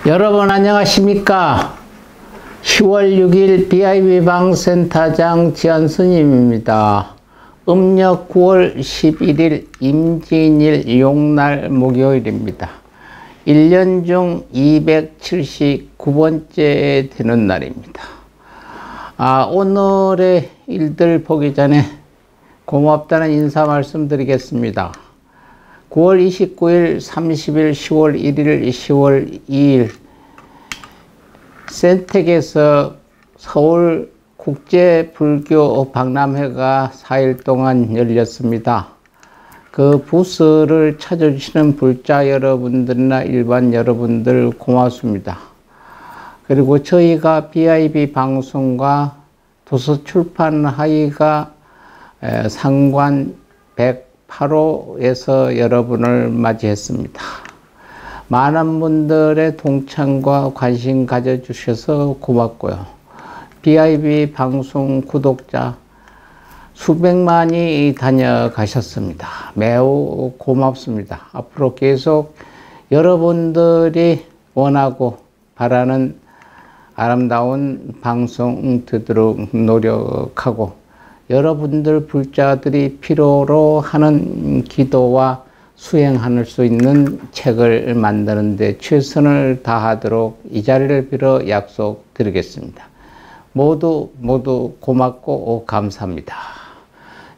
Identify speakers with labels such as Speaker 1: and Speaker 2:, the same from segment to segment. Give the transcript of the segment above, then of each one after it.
Speaker 1: 여러분 안녕하십니까? 10월 6일 BIB방 센터장 지한스님입니다. 음력 9월 11일 임진일 용날 목요일입니다. 1년 중 279번째 되는 날입니다. 오늘의 일들 보기 전에 고맙다는 인사 말씀드리겠습니다. 9월 29일, 30일, 10월 1일, 10월 2일 센텍에서 서울 국제불교 박람회가 4일 동안 열렸습니다. 그 부스를 찾아주시는 불자 여러분들이나 일반 여러분들 고맙습니다. 그리고 저희가 BIB 방송과 도서출판 하이가 상관 108호에서 여러분을 맞이했습니다. 많은 분들의 동참과 관심 가져주셔서 고맙고요. BIB 방송 구독자 수백만이 다녀가셨습니다. 매우 고맙습니다. 앞으로 계속 여러분들이 원하고 바라는 아름다운 방송 되도록 노력하고 여러분들 불자들이 필요로 하는 기도와 수행할 수 있는 책을 만드는 데 최선을 다하도록 이 자리를 빌어 약속드리겠습니다. 모두 고맙고 감사합니다.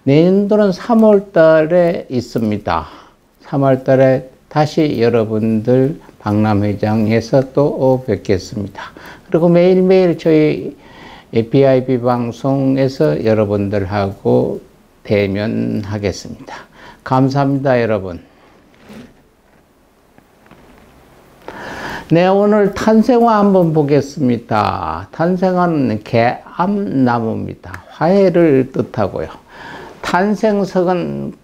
Speaker 1: 내년도는 3월 달에 있습니다. 3월 달에 다시 여러분들 박람회장에서 또 뵙겠습니다. 그리고 매일매일 저희 BIB 방송에서 여러분들하고 대면하겠습니다. 감사합니다, 여러분. 네, 오늘 탄생화 한번 보겠습니다. 탄생화는 개암나무입니다. 화해를 뜻하고요. 탄생석은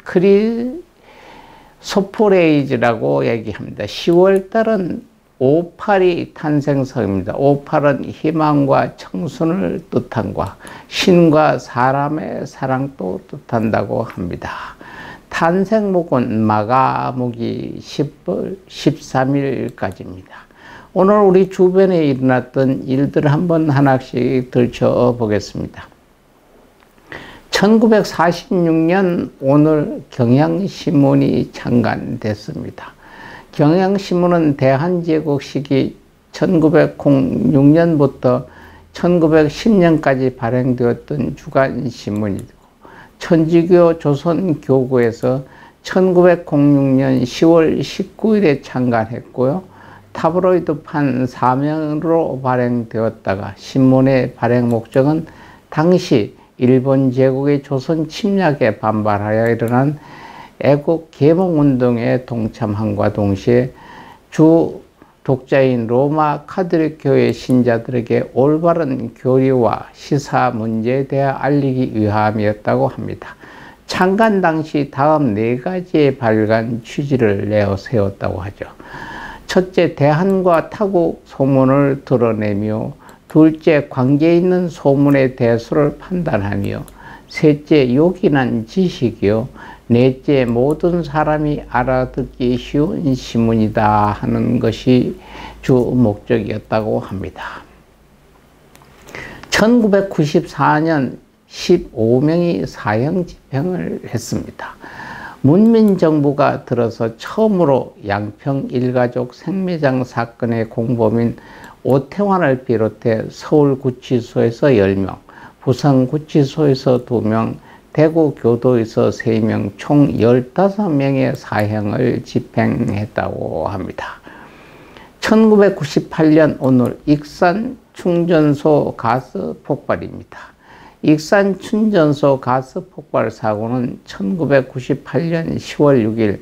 Speaker 1: 크리소포레이즈라고 얘기합니다. 10월 달은 58이 탄생석입니다. 58은 희망과 청순을 뜻한과 신과 사람의 사랑도 뜻한다고 합니다. 탄생목은 마가목이 13일까지입니다. 오늘 우리 주변에 일어났던 일들을 한번 하나씩 들춰보겠습니다. 1946년 오늘 경향신문이 창간됐습니다. 경향신문은 대한제국 시기 1906년부터 1910년까지 발행되었던 주간신문이고 천주교 조선교구에서 1906년 10월 19일에 창간했고요. 타브로이드판 4면으로 발행되었다가 신문의 발행 목적은 당시 일본 제국의 조선 침략에 반발하여 일어난 애국 개몽운동에 동참함과 동시에 주 독자인 로마 카톨릭 교회 신자들에게 올바른 교리와 시사 문제에 대해 알리기 위함이었다고 합니다. 창간 당시 다음 4가지의 발간 취지를 내어 세웠다고 하죠. 첫째, 대한과 타국 소문을 드러내며 둘째, 관계 있는 소문의 대수를 판단하며 셋째, 요긴한 지식이요 넷째, 모든 사람이 알아듣기 쉬운 신문이다 하는 것이 주 목적이었다고 합니다. 1994년 15명이 사형 집행을 했습니다. 문민정부가 들어서 처음으로 양평 일가족 생매장 사건의 공범인 오태환을 비롯해 서울구치소에서 10명, 부산구치소에서 2명, 대구교도에서 3명, 총 15명의 사형을 집행했다고 합니다. 1998년 오늘 익산 충전소 가스 폭발입니다. 익산 충전소 가스 폭발 사고는 1998년 10월 6일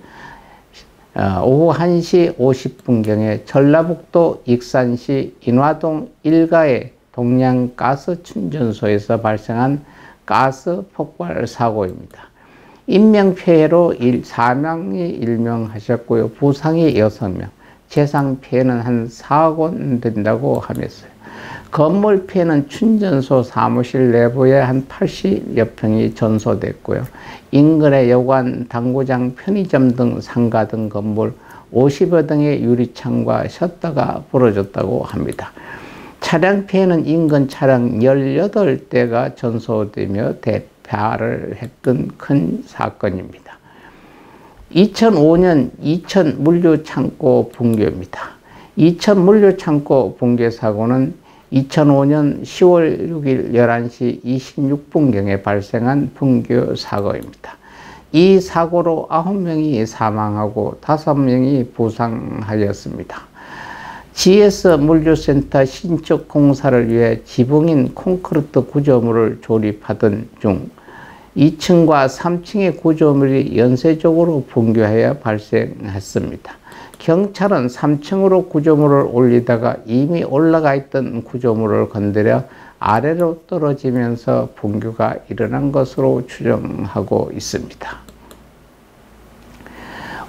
Speaker 1: 오후 1시 50분경에 전라북도 익산시 인화동 일가의 동양 가스 충전소에서 발생한 가스 폭발 사고입니다. 인명피해로 사망이 1명 하셨고요. 부상이 6명, 재산피해는 한 4억 원 된다고 하면서요. 건물 피해는 충전소 사무실 내부에 한 80여 평이 전소됐고요. 인근의 여관, 당구장, 편의점 등 상가 등 건물 50여 등의 유리창과 셔터가 부러졌다고 합니다. 차량 피해는 인근 차량 18대가 전소되며 대파를 했던 큰 사건입니다. 2005년 이천 물류창고 붕괴입니다. 이천 물류창고 붕괴 사고는 2005년 10월 6일 11시 26분경에 발생한 붕괴 사고입니다. 이 사고로 9명이 사망하고 5명이 부상하였습니다. GS 물류센터 신축 공사를 위해 지붕인 콘크리트 구조물을 조립하던 중 2층과 3층의 구조물이 연쇄적으로 붕괴하여 발생했습니다. 경찰은 3층으로 구조물을 올리다가 이미 올라가 있던 구조물을 건드려 아래로 떨어지면서 붕괴가 일어난 것으로 추정하고 있습니다.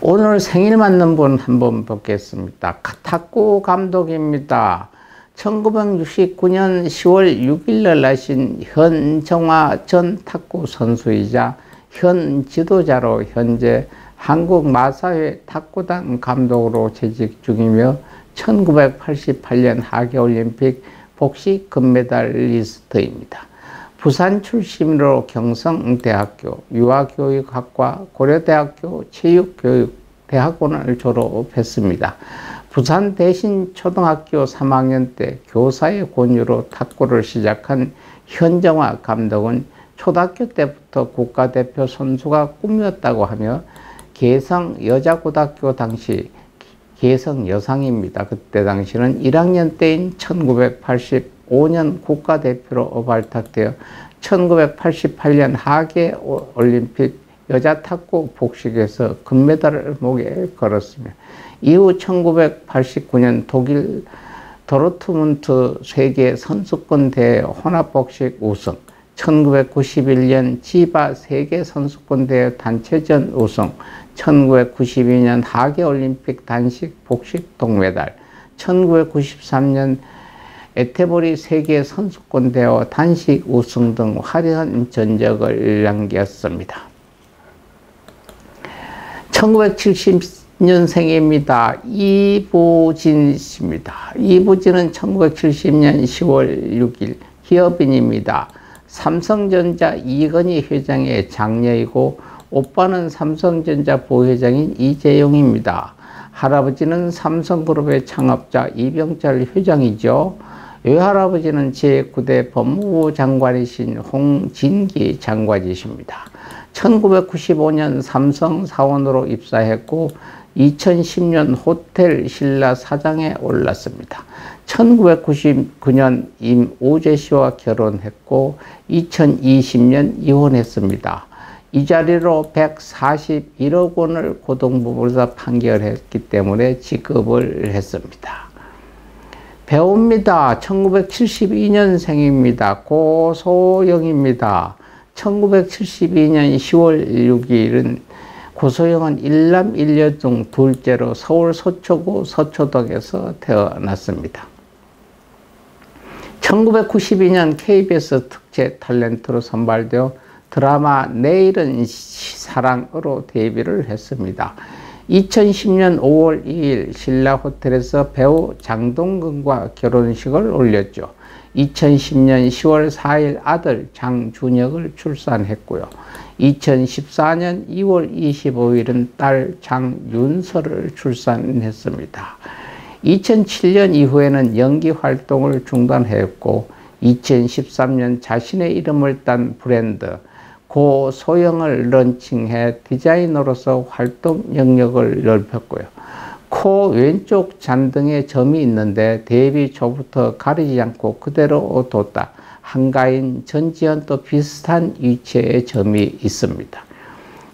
Speaker 1: 오늘 생일 맞는 분 한번 보겠습니다. 탁구 감독입니다. 1969년 10월 6일 나신 현정화 전 탁구 선수이자 현 지도자로 현재 한국 마사회 탁구단 감독으로 재직 중이며 1988년 하계올림픽 복식 금메달리스트입니다. 부산 출신으로 경성대학교 유아교육학과 고려대학교 체육교육대학원을 졸업했습니다. 부산 대신초등학교 3학년 때 교사의 권유로 탁구를 시작한 현정화 감독은 초등학교 때부터 국가대표 선수가 꿈이었다고 하며 개성 여자고등학교 당시 개성 여상입니다. 그때 당시는 1학년 때인 1985년 국가대표로 발탁되어 1988년 하계 올림픽 여자 탁구 복식에서 금메달을 목에 걸었으며 이후 1989년 독일 도르트문트 세계 선수권 대회 혼합복식 우승, 1991년 지바 세계 선수권 대회 단체전 우승, 1992년 하계올림픽 단식 복식 동메달, 1993년 에테보리 세계 선수권 대회 단식 우승 등 화려한 전적을 남겼습니다. 1970년생입니다. 이부진 씨입니다. 이부진은 1970년 10월 6일 기업인입니다. 삼성전자 이건희 회장의 장녀이고 오빠는 삼성전자 부회장인 이재용입니다. 할아버지는 삼성그룹의 창업자 이병철 회장이죠. 외할아버지는 제9대 법무부 장관이신 홍진기 장관이십니다. 1995년 삼성 사원으로 입사했고 2010년 호텔 신라 사장에 올랐습니다. 1999년 임우재 씨와 결혼했고 2020년 이혼했습니다. 이 자리로 141억 원을 고등법원에서 판결했기 때문에 지급을 했습니다. 배우입니다. 1972년생입니다. 고소영입니다. 1972년 10월 6일은 고소영은 일남 일녀 중 둘째로 서울 서초구 서초동에서 태어났습니다. 1992년 KBS 특채 탤런트로 선발되어 드라마 내일은 사랑으로 데뷔를 했습니다. 2010년 5월 2일 신라호텔에서 배우 장동건과 결혼식을 올렸죠. 2010년 10월 4일 아들 장준혁을 출산했고요. 2014년 2월 25일은 딸 장윤서를 출산했습니다. 2007년 이후에는 연기 활동을 중단했고 2013년 자신의 이름을 딴 브랜드 고소영을 런칭해 디자이너로서 활동 영역을 넓혔고요. 코 왼쪽 잔등에 점이 있는데 데뷔 초부터 가리지 않고 그대로 뒀다. 한가인 전지현도 비슷한 위치에 점이 있습니다.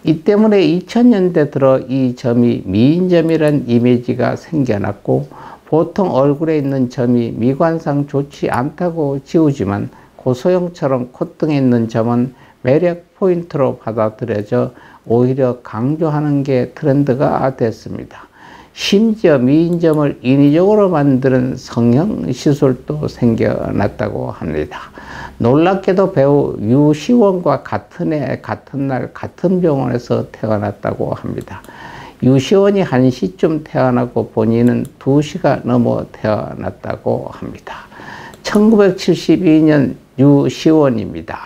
Speaker 1: 이 때문에 2000년대 들어 이 점이 미인점이라는 이미지가 생겨났고 보통 얼굴에 있는 점이 미관상 좋지 않다고 지우지만 고소영처럼 콧등에 있는 점은 매력 포인트로 받아들여져 오히려 강조하는 게 트렌드가 됐습니다. 심지어 미인점을 인위적으로 만드는 성형 시술도 생겨났다고 합니다. 놀랍게도 배우 유시원과 같은 해, 같은 날, 같은 병원에서 태어났다고 합니다. 유시원이 1시쯤 태어나고 본인은 2시가 넘어 태어났다고 합니다. 1972년 유시원입니다.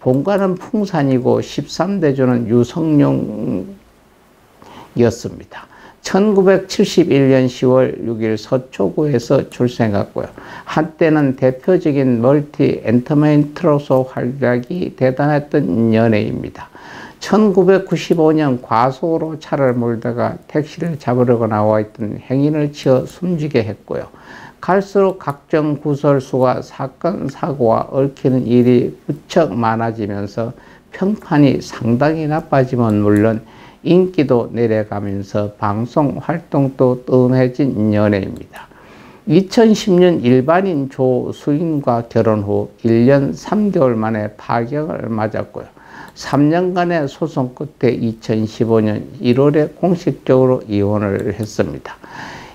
Speaker 1: 본관은 풍산이고 13대조는 유성룡이었습니다. 1971년 10월 6일 서초구에서 출생했고요. 한때는 대표적인 멀티 엔터테인먼트로서 활약이 대단했던 연예인입니다. 1995년 과속으로 차를 몰다가 택시를 잡으려고 나와 있던 행인을 치어 숨지게 했고요. 갈수록 각종 구설수가 사건, 사고와 얽히는 일이 무척 많아지면서 평판이 상당히 나빠지면 물론 인기도 내려가면서 방송 활동도 뜸해진 연예입니다. 2010년 일반인 조수인과 결혼 후 1년 3개월 만에 파경을 맞았고요. 3년간의 소송 끝에 2015년 1월에 공식적으로 이혼을 했습니다.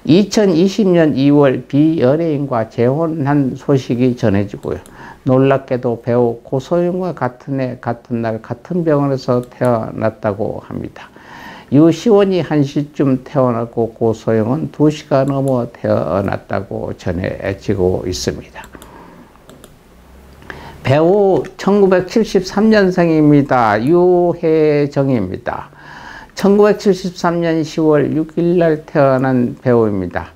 Speaker 1: 2020년 2월 비연예인과 재혼한 소식이 전해지고요. 놀랍게도 배우 고소영과 같은 해 같은 날 같은 병원에서 태어났다고 합니다. 유시원이 1시쯤 태어났고 고소영은 2시가 넘어 태어났다고 전해지고 있습니다. 배우 1973년생입니다. 유혜정입니다. 1973년 10월 6일 날 태어난 배우입니다.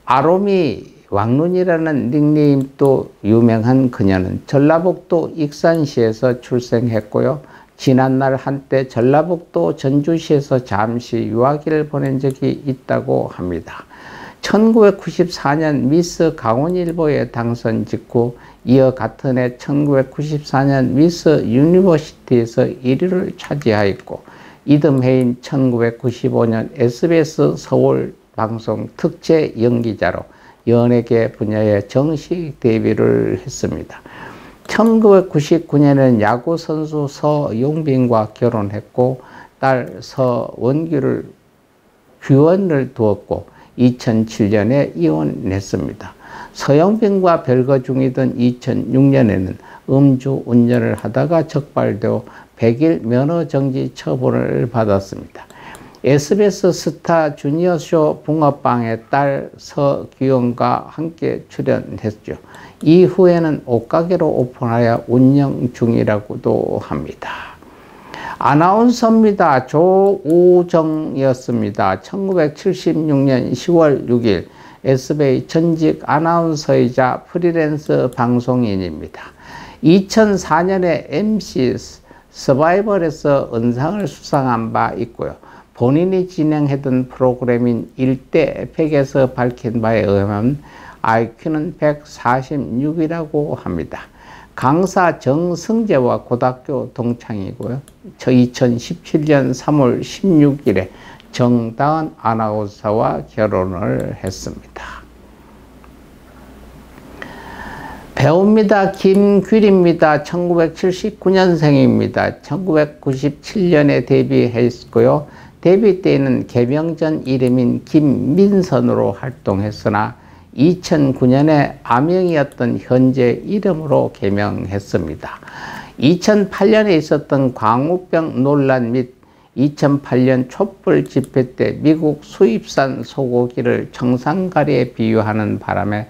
Speaker 1: 아로미 왕눈이라는 닉네임도 유명한 그녀는 전라북도 익산시에서 출생했고요. 지난날 한때 전라북도 전주시에서 잠시 유학을 보낸 적이 있다고 합니다. 1994년 미스 강원일보에 당선 직후 이어 같은 해 1994년 미스 유니버시티에서 1위를 차지하였고 이듬해인 1995년 SBS 서울 방송 특채 연기자로 연예계 분야에 정식 데뷔를 했습니다. 1999년에는 야구선수 서용빈과 결혼했고 딸 서원규를 규원을 두었고 2007년에 이혼했습니다. 서영빈과 별거 중이던 2006년에는 음주 운전을 하다가 적발되어 100일 면허정지 처분을 받았습니다. SBS 스타 주니어쇼 붕어빵의 딸 서규영과 함께 출연했죠. 이후에는 옷가게로 오픈하여 운영 중이라고도 합니다. 아나운서입니다. 조우정이었습니다. 1976년 10월 6일 SBS 전직 아나운서이자 프리랜서 방송인입니다. 2004년에 MC 서바이벌에서 은상을 수상한 바 있고요. 본인이 진행했던 프로그램인 일대 100에서 밝힌 바에 의하면 IQ는 146이라고 합니다. 강사 정승재와 고등학교 동창이고요. 2017년 3월 16일에 정다은 아나운서와 결혼을 했습니다. 배우입니다. 김규리입니다. 1979년생입니다. 1997년에 데뷔했고요. 데뷔 때에는 개명 전 이름인 김민선으로 활동했으나 2009년에 아명이었던 현재 이름으로 개명했습니다. 2008년에 있었던 광우병 논란 및 2008년 촛불 집회 때 미국 수입산 소고기를 청산가리에 비유하는 바람에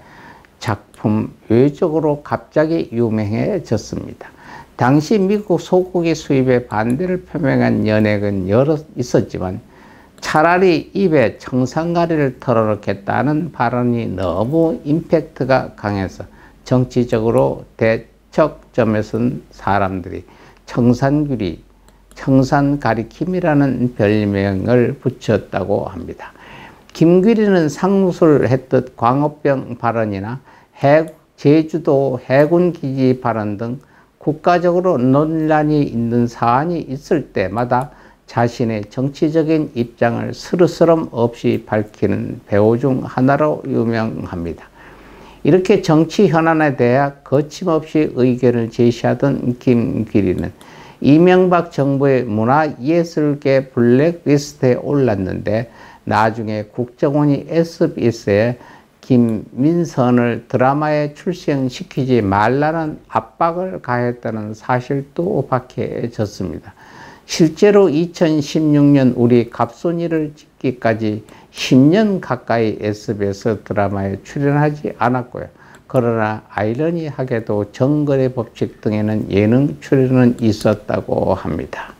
Speaker 1: 작품 외적으로 갑자기 유명해졌습니다. 당시 미국 소고기 수입에 반대를 표명한 연예인은 여러 있었지만 차라리 입에 청산가리를 털어놓겠다는 발언이 너무 임팩트가 강해서 정치적으로 대척점에 선 사람들이 청산규리, 청산가리킴이라는 별명을 붙였다고 합니다. 김규리는 상술을 했듯 광우병 발언이나 제주도 해군기지 발언 등 국가적으로 논란이 있는 사안이 있을 때마다 자신의 정치적인 입장을 스르스름 없이 밝히는 배우 중 하나로 유명합니다. 이렇게 정치 현안에 대해 거침없이 의견을 제시하던 김규리는 이명박 정부의 문화예술계 블랙리스트에 올랐는데 나중에 국정원이 SBS에 김민선을 드라마에 출연시키지 말라는 압박을 가했다는 사실도 밝혀졌습니다. 실제로 2016년 우리 갑순이를 찍기까지 10년 가까이 SBS 드라마에 출연하지 않았고요. 그러나 아이러니하게도 정글의 법칙 등에는 예능 출연은 있었다고 합니다.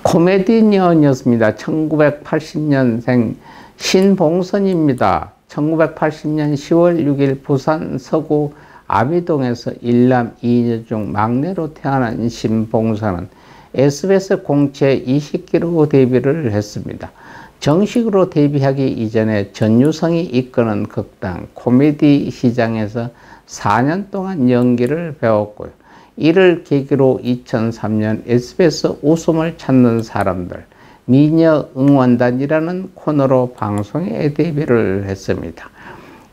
Speaker 1: 코미디언이었습니다. 1980년생 신봉선입니다. 1980년 10월 6일 부산 서구 아미동에서 일남 2녀 중 막내로 태어난 신봉선은 SBS 공채 20기로 데뷔를 했습니다. 정식으로 데뷔하기 이전에 전유성이 이끄는 극단 코미디 시장에서 4년 동안 연기를 배웠고요. 이를 계기로 2003년 SBS 웃음을 찾는 사람들 미녀 응원단이라는 코너로 방송에 데뷔를 했습니다.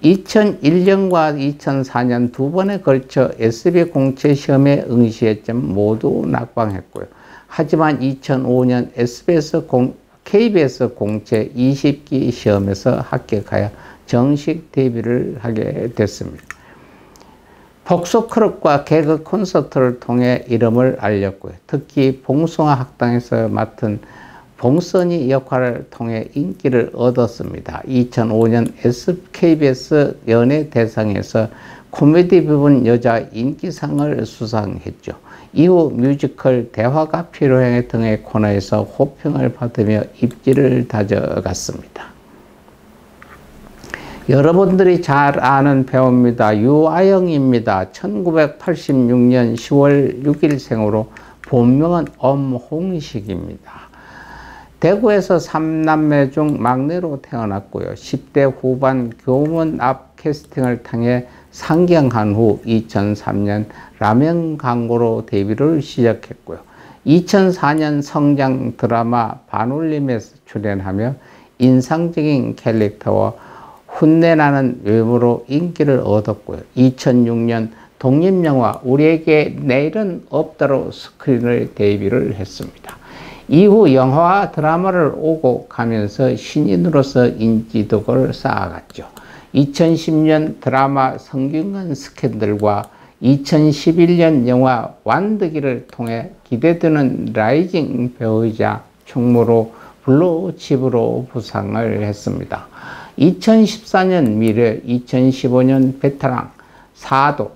Speaker 1: 2001년과 2004년 두 번에 걸쳐 SB 공채 시험에 응시했지만 모두 낙방했고요. 하지만 2005년 KBS 공채 20기 시험에서 합격하여 정식 데뷔를 하게 됐습니다. 복수크럭과 개그 콘서트를 통해 이름을 알렸고요. 특히 봉숭아 학당에서 맡은 봉선이 역할을 통해 인기를 얻었습니다. 2005년 KBS 연예대상에서 코미디 부분 여자 인기상을 수상했죠. 이후 뮤지컬 대화가 필요해 등의 코너에서 호평을 받으며 입지를 다져갔습니다. 여러분들이 잘 아는 배우입니다. 유아영입니다. 1986년 10월 6일 생으로 본명은 엄홍식입니다. 대구에서 3남매 중 막내로 태어났고요. 10대 후반 교문 앞 캐스팅을 통해 상경한 후 2003년 라면 광고로 데뷔를 시작했고요. 2004년 성장 드라마 반올림에 출연하며 인상적인 캐릭터와 훗내나는 외모로 인기를 얻었고요. 2006년 독립영화 우리에게 내일은 없다로 스크린을 데뷔를 했습니다. 이후 영화와 드라마를 오고 가면서 신인으로서 인지도를 쌓아갔죠. 2010년 드라마 성균관 스캔들과 2011년 영화 완득이를 통해 기대되는 라이징 배우이자 충무로 블루칩으로 부상을 했습니다. 2014년 미래, 2015년 베테랑, 사도,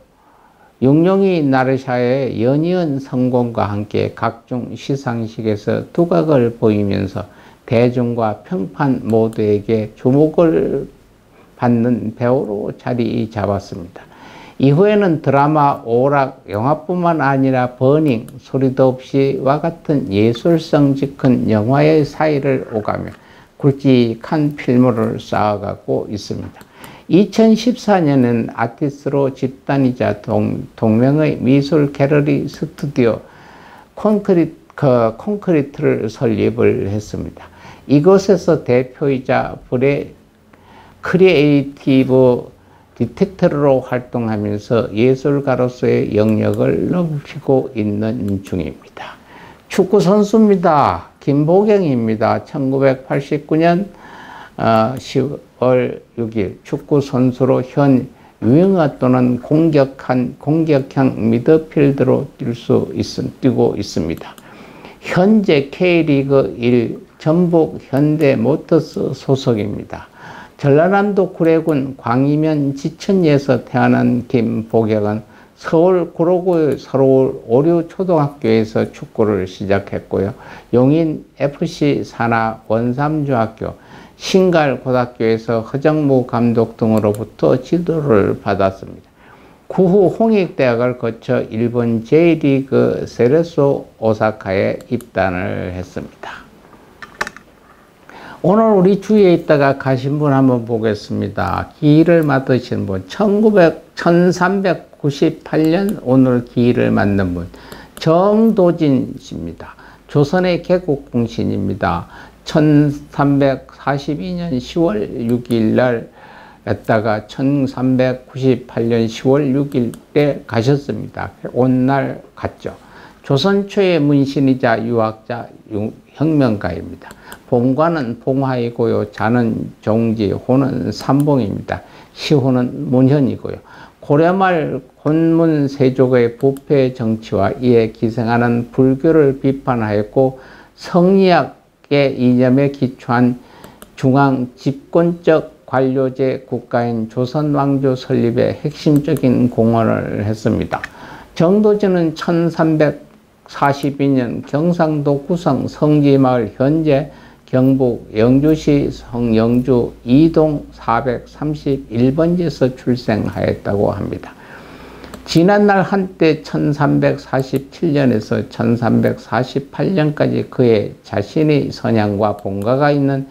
Speaker 1: 용룡이 나르샤의 연이은 성공과 함께 각종 시상식에서 두각을 보이면서 대중과 평판 모두에게 주목을 받는 배우로 자리 잡았습니다. 이후에는 드라마 오락, 영화뿐만 아니라 버닝, 소리도 없이와 같은 예술성 짙은 영화의 사이를 오가며 굵직한 필모를 쌓아가고 있습니다. 2014년에는 아티스트로 집단이자 동명의 미술 갤러리 스튜디오 콘크리트를 설립을 했습니다. 이곳에서 대표이자 크리에이티브 디텍터로 활동하면서 예술가로서의 영역을 넓히고 있는 중입니다. 축구 선수입니다. 김보경입니다. 1989년 10월 6일 축구 선수로 현 유형화 또는 공격형 미드필더로 뛰고 있습니다. 현재 K리그 1 전북 현대모터스 소속입니다. 전라남도 구례군 광이면 지천리에서 태어난 김보경은 서울 구로구의 서울 오류초등학교에서 축구를 시작했고요. 용인 FC 산하 원삼중학교, 신갈고등학교에서 허정무 감독 등으로부터 지도를 받았습니다. 그 후 홍익대학을 거쳐 일본 J리그 세레소 오사카에 입단을 했습니다. 오늘 우리 주위에 있다가 가신 분 한번 보겠습니다. 기일을 맡으신 분, 1398년 오늘 기일을 맡는 분, 정도진 씨입니다. 조선의 개국공신입니다. 1342년 10월 6일 날 했다가 1398년 10월 6일 때 가셨습니다. 온 날 갔죠. 조선 초의 문신이자 유학자, 혁명가입니다. 봉과는 봉화이고요. 자는 종지, 호는 삼봉입니다. 시호는 문현이고요. 고려말 혼문 세족의 부패 정치와 이에 기생하는 불교를 비판하였고 성리학의 이념에 기초한 중앙 집권적 관료제 국가인 조선 왕조 설립에 핵심적인 공헌을 했습니다. 정도진은 1342년 경상도 구성 성지마을 현재 경북 영주시 성영주 이동 431번지에서 출생하였다고 합니다. 지난날 한때 1347년에서 1348년까지 그의 자신의 선양과 본가가 있는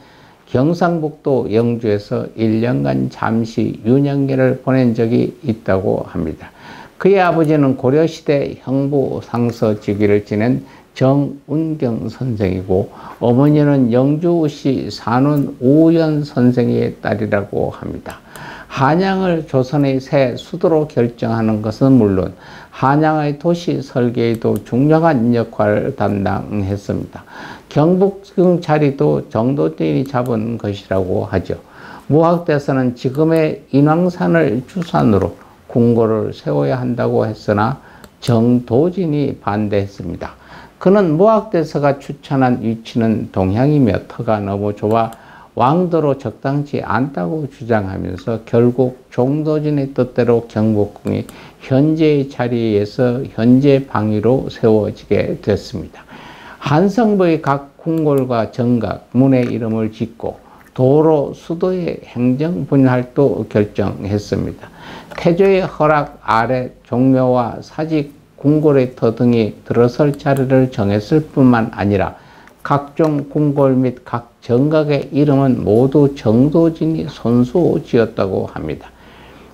Speaker 1: 경상북도 영주에서 1년간 잠시 유년기를 보낸 적이 있다고 합니다. 그의 아버지는 고려시대 형부 상서직위를 지낸 정운경 선생이고 어머니는 영주시 산원 우연 선생의 딸이라고 합니다. 한양을 조선의 새 수도로 결정하는 것은 물론 한양의 도시 설계에도 중요한 역할을 담당했습니다. 경북 자리도 정도진이 잡은 것이라고 하죠. 무학대사는 지금의 인왕산을 주산으로 궁궐을 세워야 한다고 했으나 정도진이 반대했습니다. 그는 무학대사가 추천한 위치는 동향이며 터가 너무 좁아 왕도로 적당치 않다고 주장하면서 결국 정도진의 뜻대로 경복궁이 현재의 자리에서 현재 방위로 세워지게 됐습니다. 한성부의 각 궁궐과 정각, 문의 이름을 짓고 도로 수도의 행정 분할도 결정했습니다. 태조의 허락 아래 종묘와 사직, 궁궐의 터 등이 들어설 자리를 정했을 뿐만 아니라 각종 궁궐 및 각 정각의 이름은 모두 정도진이 손수 지었다고 합니다.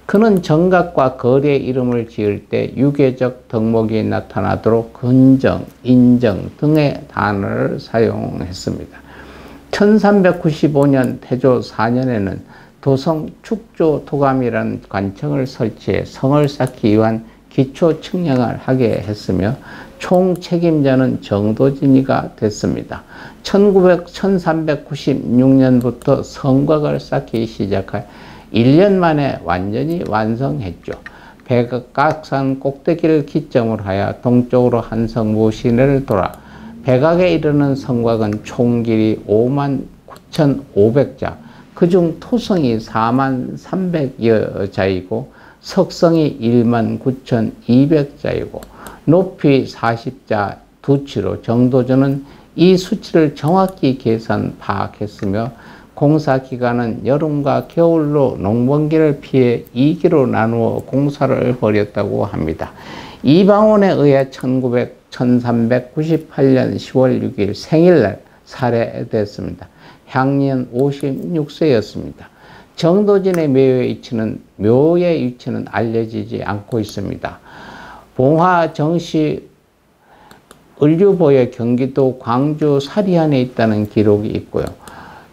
Speaker 1: 그는 정각과 거리의 이름을 지을 때 유괴적 덕목이 나타나도록 근정, 인정 등의 단어를 사용했습니다. 1395년 태조 4년에는 도성 축조 토감이라는 관청을 설치해 성을 쌓기 위한 기초 측량을 하게 했으며 총 책임자는 정도진이가 됐습니다. 1396년부터 성곽을 쌓기 시작해 1년 만에 완전히 완성했죠. 백악산 꼭대기를 기점으로 하여 동쪽으로 한성부 시내를 돌아 백악에 이르는 성곽은 총 길이 59,500자, 그중 토성이 43,300여 자이고 석성이 19,200자이고 높이 40자 두치로 정도전은 이 수치를 정확히 계산 파악했으며 공사 기간은 여름과 겨울로 농번기를 피해 2기로 나누어 공사를 벌였다고 합니다. 이방원에 의해 1398년 10월 6일 생일날 살해됐습니다. 향년 56세였습니다. 정도진의 묘의 위치는 알려지지 않고 있습니다. 봉화 정시 을류보의 경기도 광주 사리안에 있다는 기록이 있고요.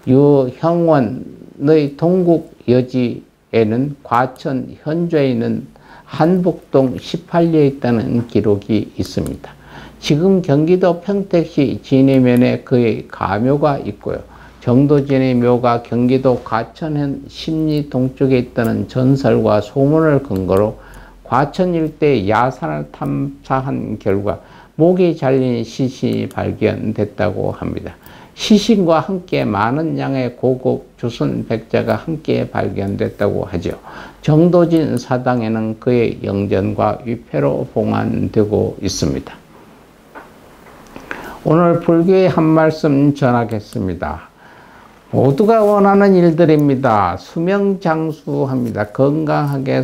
Speaker 1: 유형원의 동국 여지에는 과천 현주에 있는 한북동 18리에 있다는 기록이 있습니다. 지금 경기도 평택시 진해면에 그의 가묘가 있고요. 정도진의 묘가 경기도 과천현 심리 동쪽에 있다는 전설과 소문을 근거로 과천 일대 야산을 탐사한 결과 목이 잘린 시신이 발견됐다고 합니다. 시신과 함께 많은 양의 고급 주순 백자가 함께 발견됐다고 하죠. 정도진 사당에는 그의 영전과 위패로 봉안되고 있습니다. 오늘 불교의 한 말씀 전하겠습니다. 모두가 원하는 일들입니다. 수명장수합니다. 건강하게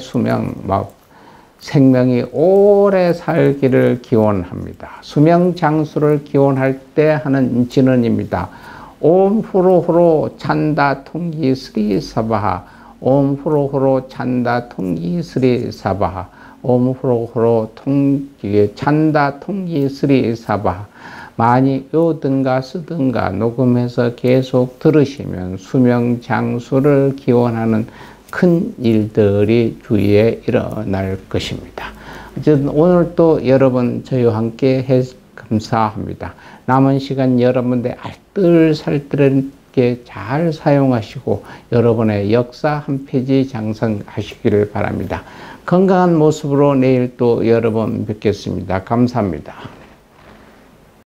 Speaker 1: 생명이 오래 살기를 기원합니다. 수명장수를 기원할 때 하는 진언입니다. 옴 후로후로 찬다 통기 스리 사바하, 옴 후로후로 찬다 통기 스리 사바하, 옴 후로후로 찬다 통기 스리 사바하. 많이 요든가 쓰든가 녹음해서 계속 들으시면 수명장수를 기원하는 큰 일들이 주위에 일어날 것입니다. 어쨌든 오늘 또 여러분 저희와 함께 감사합니다. 남은 시간 여러분들 알뜰살뜰하게 잘 사용하시고 여러분의 역사 한 페이지 장성하시기를 바랍니다. 건강한 모습으로 내일 또 여러 번 뵙겠습니다. 감사합니다.